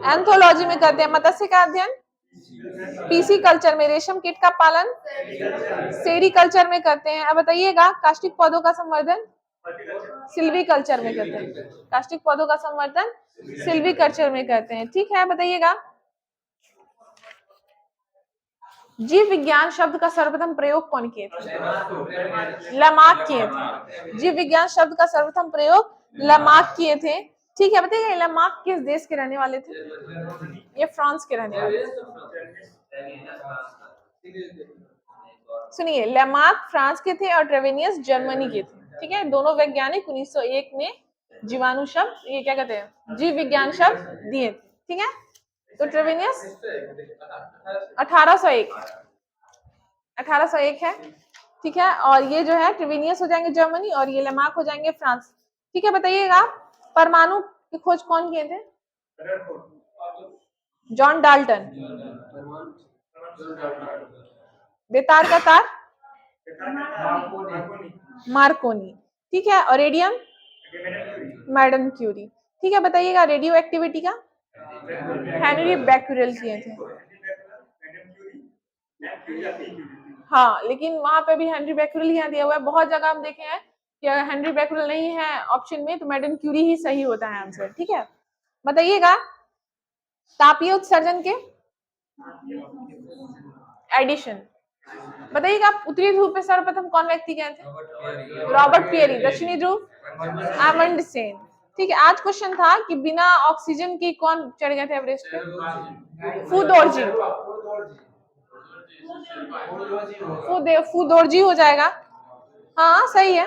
एंथोलॉजी में करते हैं। मत्स्य का अध्ययन पीसी कल्चर में। रेशम कीट का पालन सेरीकल्चर में करते हैं। अब बताइएगा काष्टिक पौधों का संवर्धन सिल्वी कल्चर में करते हैं। काष्टिक पौधों का संवर्धन सिल्वी कल्चर में करते हैं। ठीक है, बताइएगा जीव विज्ञान शब्द का सर्वप्रथम प्रयोग कौन किए थे? लमार्क किए थे। जीव विज्ञान शब्द का सर्वप्रथम प्रयोग लमार्क किए थे। ठीक है, बताइए लमार्क किस देश के रहने वाले थे? ये फ्रांस के रहने वाले थे। सुनिए, लमार्क फ्रांस के थे और ट्रेवेनियस जर्मनी के थे। ठीक है, दोनों वैज्ञानिक 1901 में जीवाणु शब्द ये क्या कहते हैं जीव विज्ञान शब्द दिए थे। ठीक है, तो ट्रेवेनियस 1801 है। ठीक है, और ये जो है ट्रेवेनियस हो जाएंगे जर्मनी और ये लमार्क हो जाएंगे फ्रांस। ठीक है, बताइएगा परमाणु की खोज कौन किए थे? John Dalton. बेतार का तार मार्कोनी। ठीक है, और रेडियम मैडम क्यूरी। ठीक है, बताइएगा रेडियो एक्टिविटी का हेनरी बैक्यूरेल किए थे। हाँ, लेकिन वहां पे भी हेनरी बैक्यूरेल यहाँ दिया हुआ है। बहुत जगह हम देखे हैं कि हेनरी बैक्यूरेल नहीं है ऑप्शन में तो मैडम क्यूरी ही सही होता है आंसर। ठीक है, बताइएगा तापीय उत्सर्जन के एडिशन। बताइएगा उत्तरी ध्रुव पे सर्वप्रथम कौन व्यक्ति गए थे? Robert Peary. दक्षिणी ध्रुव एमंड सेन। ठीक है, आज क्वेश्चन था कि बिना ऑक्सीजन के कौन चढ़ गए थे एवरेस्ट पे? फूदोरजी। फूदोरजी हो जाएगा। हाँ सही है।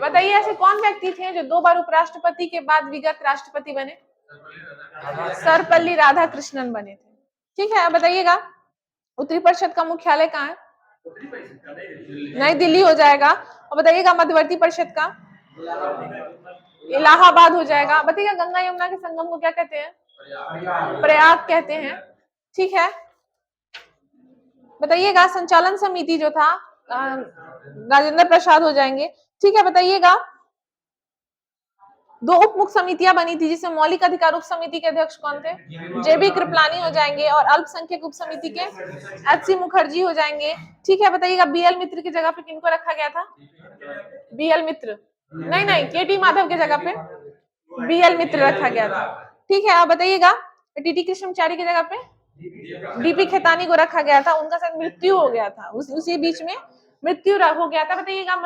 बताइए ऐसे कौन व्यक्ति थे जो 2 बार उपराष्ट्रपति के बाद विगत राष्ट्रपति बने? सर्वपल्ली राधाकृष्णन बने थे। ठीक है, बताइएगा उत्तरी परिषद का मुख्यालय कहाँ है? नई दिल्ली हो जाएगा। और बताइएगा मध्यवर्ती परिषद का इलाहाबाद हो जाएगा। बताइएगा गंगा यमुना के संगम को क्या कहते हैं? प्रयाग कहते हैं। ठीक है, बताइएगा संचालन समिति जो था राजेंद्र प्रसाद हो जाएंगे। ठीक है, बताइएगा 2 उप मुख्य समितियां बनी थी जिसमें मौलिक अधिकार उप समिति के अध्यक्ष कौन थे? जेबी कृपलानी हो जाएंगे। और अल्पसंख्यक उप समिति के एचसी मुखर्जी हो जाएंगे। ठीक है, बताइएगा बीएल मित्र की जगह पे किनको रखा गया था? बीएल मित्र नहीं केटी माधव की जगह पे बीएल मित्र रखा गया था। ठीक है, आप बताइएगा टीटी कृष्णचारी की जगह पे डीपी खेतानी को रखा गया था। उनका शायद मृत्यु हो गया था, उसी बीच में मृत्यु हो गया था। बताइएगा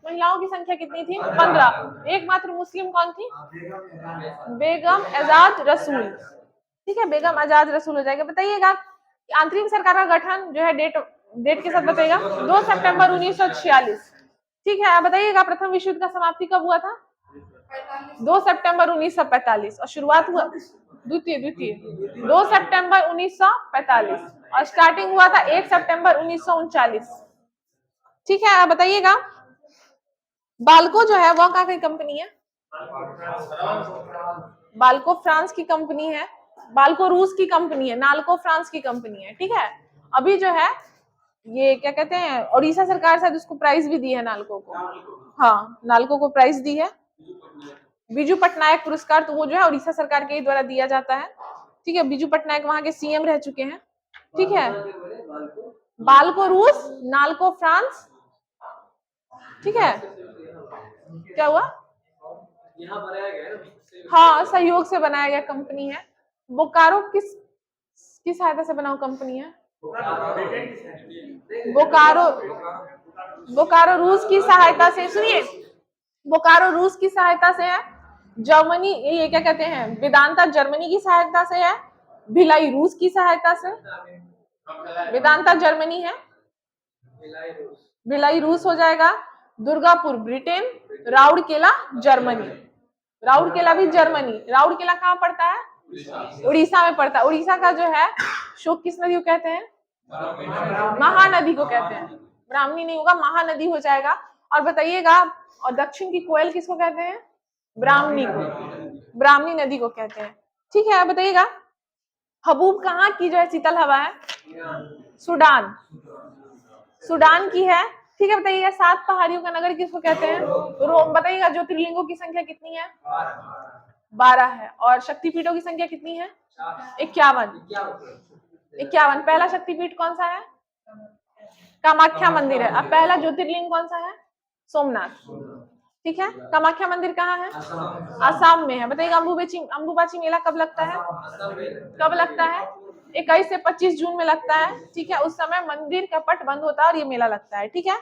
महिलाओं की संख्या कितनी थी? 15। एकमात्र मुस्लिम कौन थी? बेगम एजाज रसूल। ठीक है, बेगम एजाज रसूल हो जाएगा। बताइएगा अंतरिम सरकार का गठन जो है डेट के साथ बताइएगा 2 सितंबर 1946। ठीक है, आप बताइएगा प्रथम विश्व युद्ध का समाप्ति कब हुआ था? 2 सितंबर 1945। और शुरुआत हुआ द्वितीय 2 सितंबर 1945 और स्टार्टिंग हुआ था 1 सितंबर 1939। ठीक है, आप बताइएगा बाल्को जो है वह कहाँ की कंपनी है? बाल्को फ्रांस की कंपनी है। बाल्को रूस की कंपनी है। नाल्को फ्रांस की कंपनी है। ठीक है, अभी जो है ये क्या कहते हैं उड़ीसा सरकार शायद उसको प्राइज भी दी है नाल्को को। हाँ, नाल्को को प्राइज दी है बिजू पटनायक पुरस्कार। तो वो जो है उड़ीसा सरकार के द्वारा दिया जाता है। ठीक है, बिजू पटनायक वहां के सीएम रह चुके हैं। ठीक है, बाल्को रूस, नाल्को फ्रांस। ठीक है, क्या हुआ? हाँ, सहयोग से बनाया गया कंपनी है। बोकारो किस सहायता से बना हुआ कंपनी है? बोकारो रूस की सहायता से। सुनिए, बोकारो रूस की सहायता से है। जर्मनी ये क्या कहते हैं वेदांता जर्मनी की सहायता से है। भिलाई रूस की सहायता से। वेदांता जर्मनी है, भिलाई रूस हो जाएगा। Durgapur Britain, Rourkela Germany. राउरकेला भी जर्मनी। राउरकेला कहाँ पड़ता है? उड़ीसा में पड़ता है। उड़ीसा का जो है शोक किस नदी को कहते हैं? महानदी को कहते हैं। ब्राह्मणी नहीं होगा, महानदी हो जाएगा। और बताइएगा, और दक्षिण की कोयल किसको कहते हैं? ब्राह्मणी को, ब्राह्मणी नदी को कहते हैं। ठीक है, बताइएगा हबूब कहाँ की जो है शीतल हवा है? सूडान, सूडान की है। ठीक है, बताइएगा 7 पहाड़ियों का नगर किसको कहते हैं? रोम। बताइएगा ज्योतिर्लिंगों की संख्या कितनी है? 12 है। और शक्तिपीठों की संख्या कितनी है? 51। 51। पहला शक्तिपीठ कौन सा है? कामाख्या मंदिर है। अब पहला ज्योतिर्लिंग कौन सा है? सोमनाथ। ठीक है, कामाख्या मंदिर कहाँ है? आसाम में है। बताइएगा अम्बुबाची मेला कब लगता है? कब लगता है? 21 से 25 जून में लगता है। ठीक है, उस समय मंदिर का पट बंद होता है और ये मेला लगता है। ठीक है,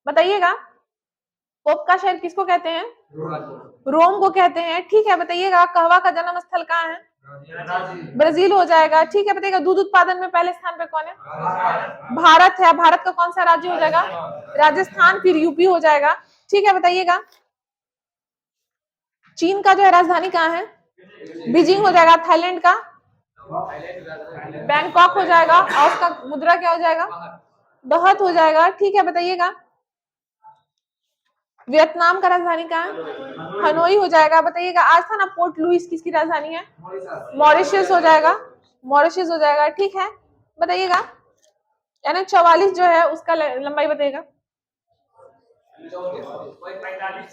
बताइएगा पोप का शहर किसको कहते हैं? रोम को कहते हैं। ठीक है, बताइएगा कहवा का जन्म स्थल कहाँ है? ब्राजील हो जाएगा। ठीक है, बताइएगा दूध उत्पादन में पहले स्थान पे कौन है? भारत है। भारत का कौन सा राज्य हो जाएगा? राजस्थान, फिर यूपी हो जाएगा। ठीक है, बताइएगा चीन का जो है राजधानी कहाँ है? बीजिंग हो जाएगा। थाईलैंड का? बैंकॉक हो जाएगा। और उसका मुद्रा क्या हो जाएगा? बहुत हो जाएगा। ठीक है, बताइएगा वियतनाम का राजधानी कहाँ है? हनोई हो जाएगा। बताइएगा आज था ना पोर्ट लुइस किसकी राजधानी है? मॉरिशस हो जाएगा। मॉरिशस हो जाएगा। ठीक है, बताइएगा NH-44 जो है उसका लंबाई बताइएगा।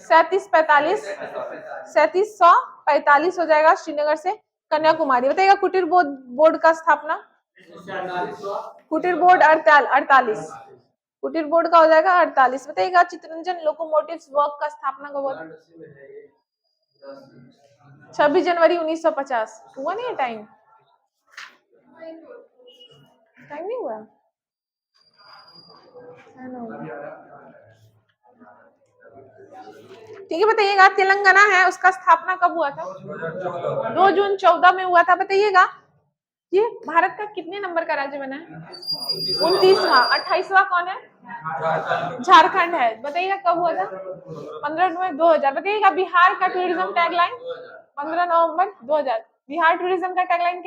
3745 हो जाएगा श्रीनगर से कन्याकुमारी। बताइएगा कुटीर बोर्ड का स्थापना? कुटीर बोर्ड 48। कुटीर बोर्ड का हो जाएगा 48। बताइएगा चित्तरंजन लोकोमोटिव्स वर्क का स्थापना कब हुआ? 26 जनवरी 1950। हुआ नहीं है टाइम? टाइम नहीं हुआ? ठीक है, बताइएगा तेलंगाना है उसका स्थापना कब हुआ था? 2 जून 14 में हुआ था। बताइएगा ये भारत का कितने नंबर का राज्य बना है? 29वां। 28वां कौन है? झारखंड है। बताइएगा कब हुआ था? 15 नवंबर 2000। बताइएगा बिहार का टूरिज्म टैगलाइन? 15 नवंबर 2000। बिहार टूरिज्म का टैगलाइन क्या?